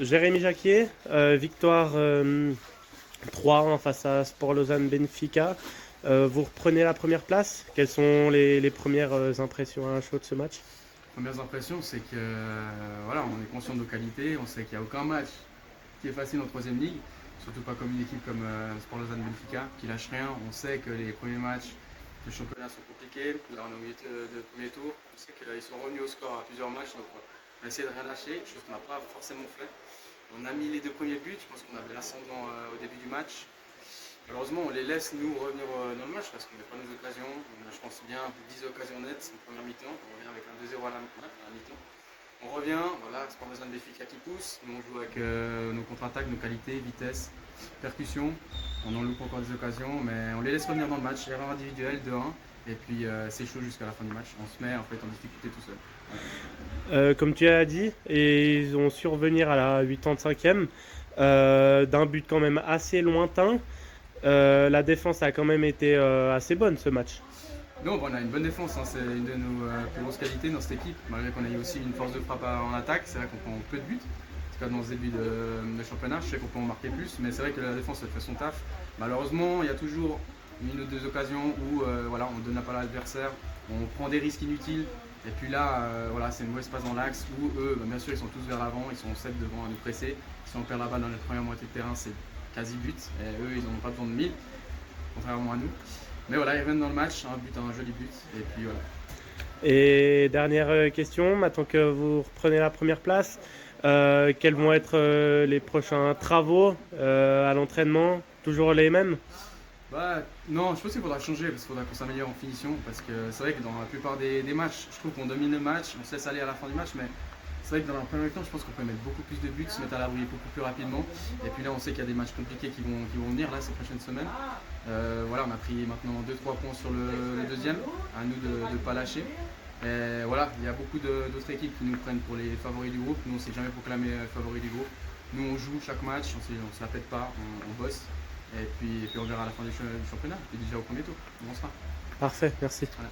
Jérémy Jacquier, victoire 3-1 face à Sport Lausanne Benfica. Vous reprenez la première place. Quelles sont les premières impressions à chaud de ce match? Premières impressions, c'est que voilà, on est conscient de nos qualités, on sait qu'il n'y a aucun match qui est facile en troisième ligue, surtout pas comme une équipe comme Sport Lausanne Benfica qui lâche rien. On sait que les premiers matchs de championnat sont compliqués. Là, on est au milieu de premier tour. On sait qu'ils sont revenus au score à plusieurs matchs, donc on a essayé de rien lâcher, chose qu'on n'a pas forcément fait. On a mis les deux premiers buts, je pense qu'on avait l'ascendant au début du match. Malheureusement, on les laisse nous revenir dans le match parce qu'on n'a pas nos occasions. On a, je pense, bien 10 occasions nettes en première mi-temps. On revient avec un 2-0 à la mi-temps. On revient, voilà, Sport Lausanne Benfica qui pousse. Nous, on joue avec nos contre-attaques, nos qualités, vitesse, percussion. On en loupe encore des occasions, mais on les laisse revenir dans le match. Erreur individuelle, 2-1. Et puis c'est chaud jusqu'à la fin du match. On se met en fait en difficulté tout seul. Comme tu as dit, et ils ont su revenir à la 85e d'un but quand même assez lointain. La défense a quand même été assez bonne ce match. Non, on a une bonne défense, hein. C'est une de nos plus grosses qualités dans cette équipe, malgré qu'on ait aussi une force de frappe en attaque. C'est vrai qu'on prend peu de buts, en tout cas dans ce début de championnat. Je sais qu'on peut en marquer plus, mais c'est vrai que la défense fait son taf. Malheureusement, il y a toujours une ou deux occasions où voilà, on ne donne pas à l'adversaire, on prend des risques inutiles. Et puis là, voilà, c'est une mauvaise passe dans l'axe où eux, bien sûr, ils sont tous vers l'avant, ils sont 7 devant à nous presser. Si on perd la balle dans la première moitié de terrain, c'est quasi but. Et eux, ils n'en ont pas besoin de 1000, contrairement à nous. Mais voilà, ils reviennent dans le match, un joli but, et puis voilà. Et dernière question, maintenant que vous reprenez la première place, quels vont être les prochains travaux à l'entraînement? Toujours les mêmes? Bah, non, je pense qu'il faudra changer, parce qu'il faudra qu'on s'améliore en finition, parce que c'est vrai que dans la plupart des matchs, je trouve qu'on domine le match, on se laisse aller à la fin du match, mais c'est vrai que dans la première mi-temps, je pense qu'on peut mettre beaucoup plus de buts, se mettre à l'abri beaucoup plus rapidement. Et puis là, on sait qu'il y a des matchs compliqués qui vont venir là ces prochaines semaines. Voilà, on a pris maintenant 2-3 points sur le deuxième, à nous de ne pas lâcher. Et voilà, il y a beaucoup d'autres équipes qui nous prennent pour les favoris du groupe. Nous, on ne s'est jamais proclamé favoris du groupe. Nous, on joue chaque match, on ne se la pète pas, on bosse. Et puis on verra à la fin du championnat, et déjà au premier tour, on sera. Parfait, merci. Voilà.